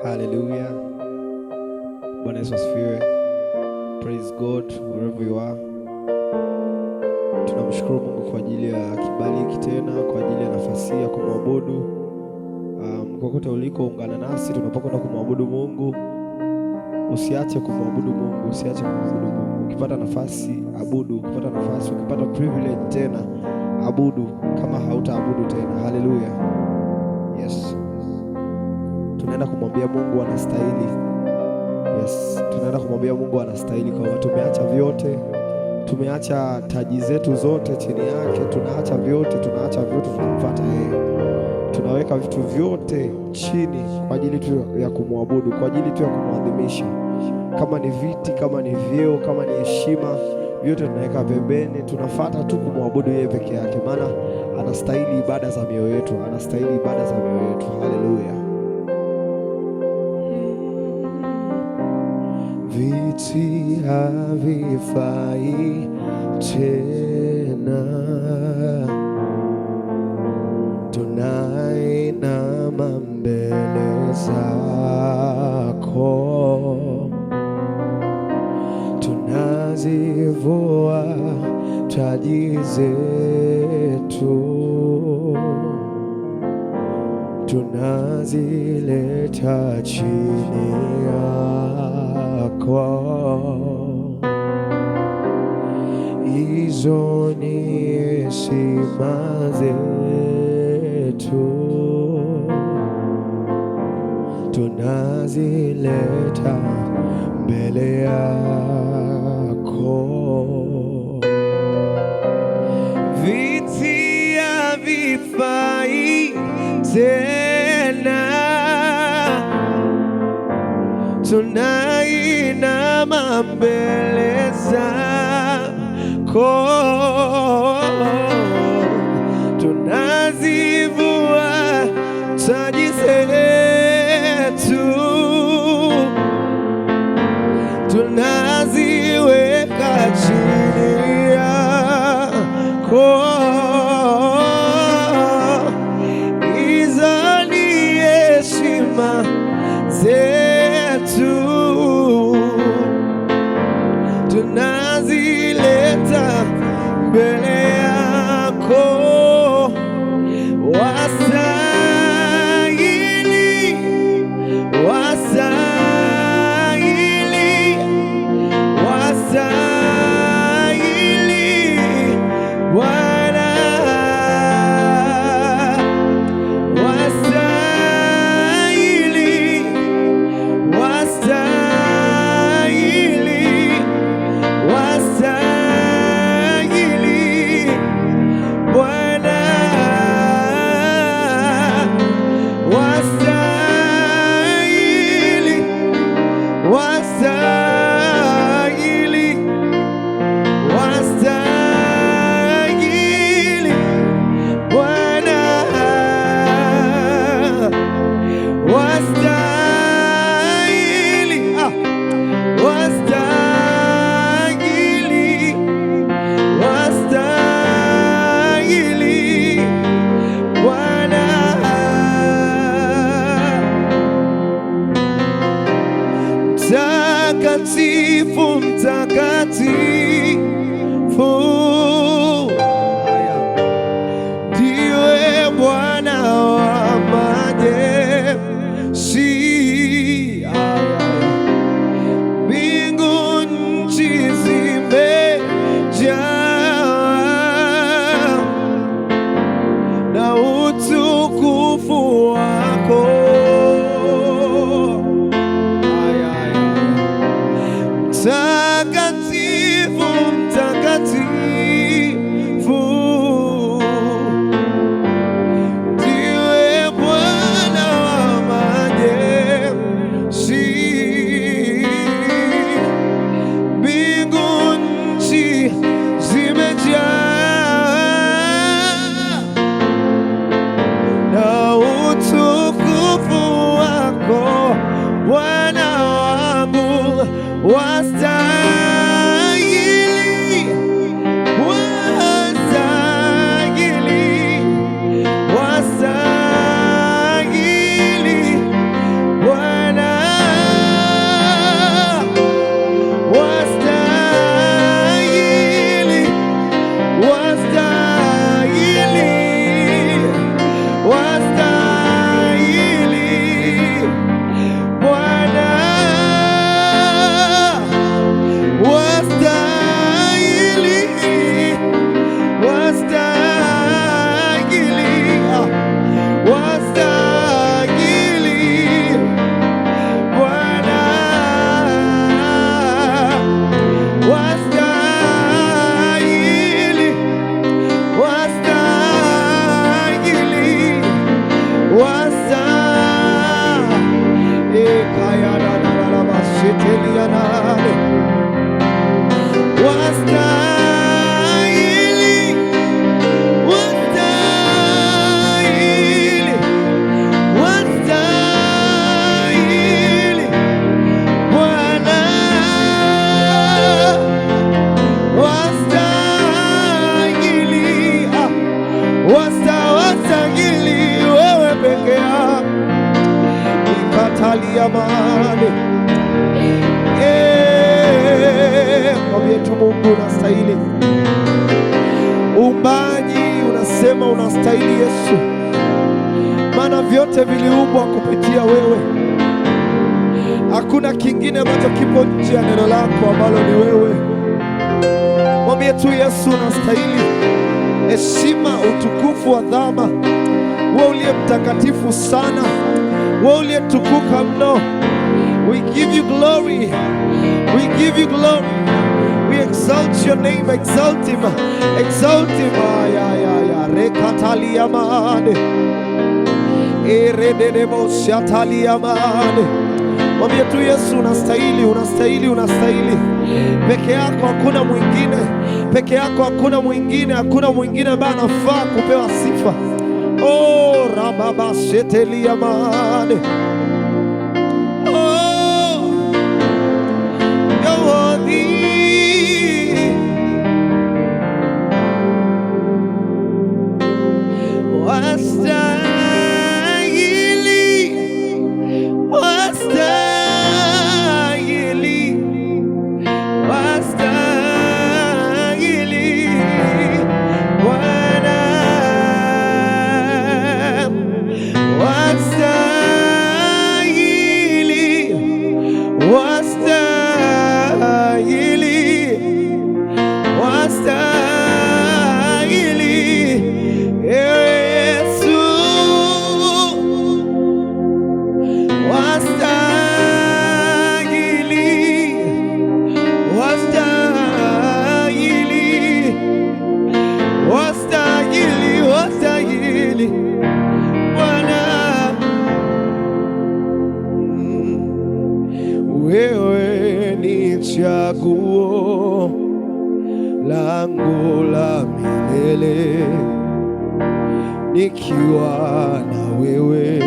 Hallelujah. Bwana Yesu asifiwe. Praise God wherever you are. Tunamshukuru Mungu kwa ajili ya kibali hiki tena, kwa ajili ya nafasi ya kumwabudu. Kokote uliko ungana nasi tunapokwenda kumwabudu Mungu. Usiache kumwabudu Mungu, usiache kumwabudu Mungu. Ukipata nafasi abudu, ukipata nafasi, ukipata privilege tena abudu kama hautaabudu tena. Hallelujah. Yes. Tunaenda kumwambia Mungu anastahili. Yes, tunaenda kumwambia Mungu anastahili kwa watu. Tumeacha vyote, tumeacha taji zetu zote chini yake, tunaacha vyote tunamfuata yeye. Tunaweka vitu vyote chini kwa ajili tu ya kumwabudu, kwa ajili tu ya kumwadhimisha. Kama ni viti, kama ni vyeo, kama ni heshima, vyote tunaweka pembeni, tunafuata tu kumwabudu yeye peke yake, maana anastahili ibada za mioyo yetu, anastahili ibada za mioyo yetu. Haleluya. Viti havifai tena, tunainama mbele zako, tunazivua taji zetu, tunazileta chini yako. Hizo ni heshima zetu, tunazileta mbele yako. Viti havifai tena, tunainama mbele zako, tunazivua taji zetu, tunaziweka chini yako. Hizo ni heshima zetu, tunazileta mbele yako. Wastahili, wastahili, wastahili Bwana, wastahili, wastahili, wastahili Bwana, wastahili, wastahili, wastahili Bwana, wastahili, wastahili, wastahili Bwana. Mtakatifu, mtakatifu ndiwe Bwana wa majeshi. Mbingu nchi zimejaa na utukufu wako. Mtakatifu, mtakatifu ndiwe Bwana wa majeshi. Rekataliamane. Mwambie tu Mungu unastahili. Uumbaji unasema unastahili Yesu, maana vyote viliumbwa kupitia wewe. Hakuna kingine ambacho kipo nje ya neno lako ambalo ni wewe. Mwambie tu Yesu unastahili heshima, utukufu, adhama. Wewe uliye mtakatifu sana, wewe uliyetukuka mno. We give you glory, we give you glory, we exalt your name, exalt him, exalt him. Rekataliamane, erededeboshataliamane. Mwambie tu Yesu unastahili, unastahili, unastahili. Peke yako hakuna mwingine, peke yako hakuna mwingine, hakuna mwingine ambaye anafaa kupewa sifa. Oh, rababasheteliamane. Oh, you're worthy. Wewe ni chaguo langu la milele, nikiwa na wewe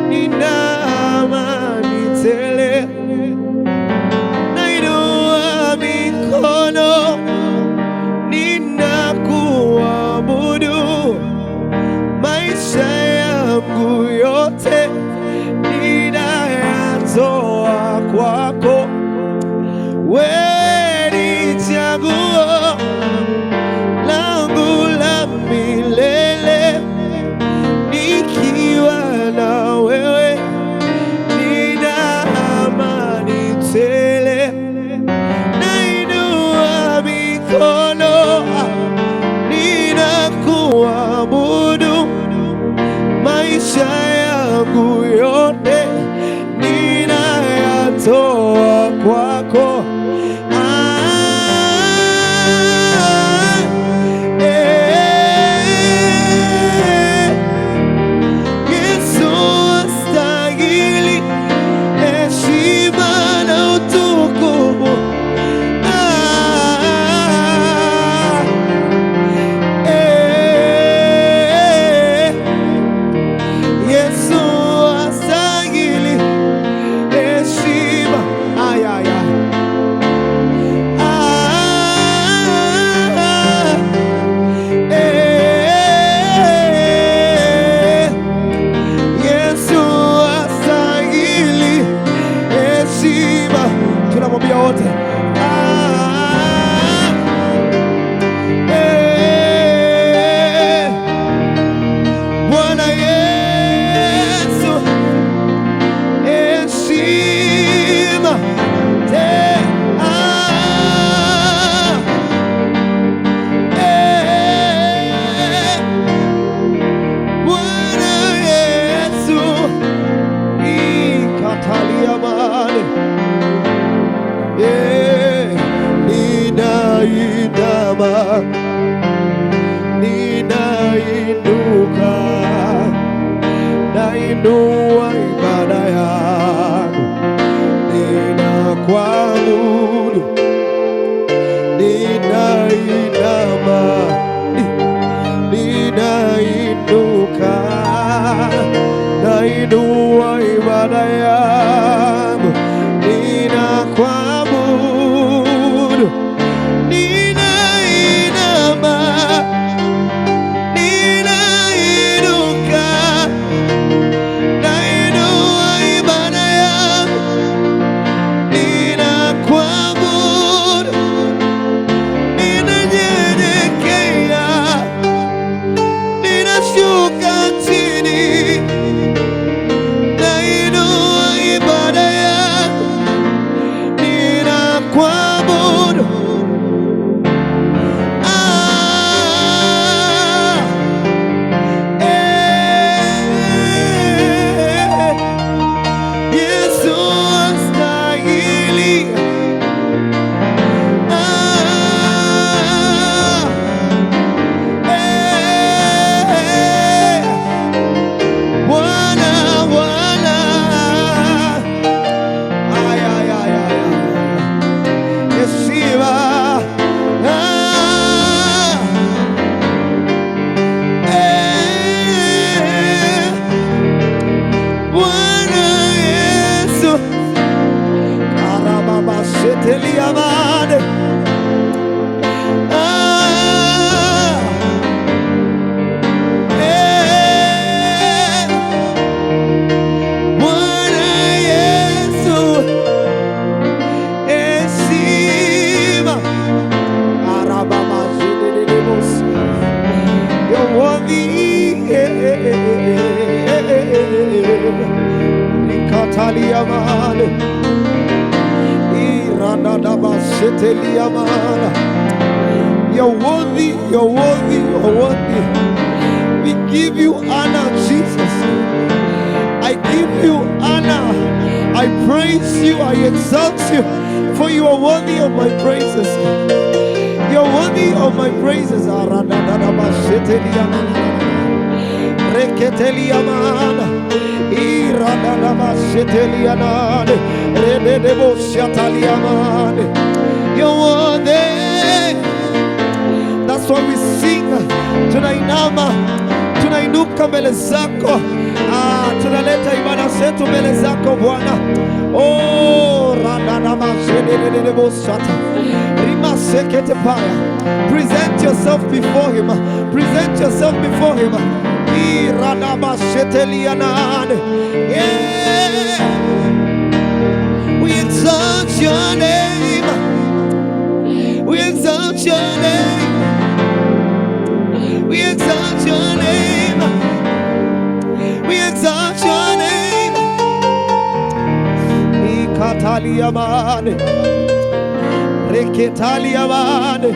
nina amani tele. Nainua mikono ninakuabudu, maisha yangu yote ninayatoa kwako. Wewe ni chaguo langu la milele, nikiwa na wewe nina amani tele. Nainua mikono ninakuabudu, maisha yangu yote ninayatoa kwako. Tunamwambia wote Bwana Yesu, heshima Bwana Yesu, ikataliamane. Ninainama, ninainuka, nainua ibada yangu, ninakuabudu. Ninainama, ninainuka, nainua ibada yangu, ninakuabudu. Ninainama, ninainuka, nainua ibada Reketalia mane. Iradadabasetelia mana. You're worthy, you're worthy, you're worthy. We give you honor, Jesus. I give you honor. I praise you, I exalt you, for you are worthy of my praises. You're worthy of my praises. Iradadabasetelia mana. Reketelia mana. Iradadabasetelia nane. Rededebosatalia mane. You're worthy. That's why we sing. Tunainama, tunainuka mbele zako. Tunaleta ibada zetu mbele zako Bwana. Oh, radadabashedededebosata. Rimasekete paya. Present yourself before him. Present yourself before him. Iradabashetelianane. Yeah. We exalt your name. We exalt your name. We exalt your name. We exalt your name. Ikatalia mane. Reketalia mane.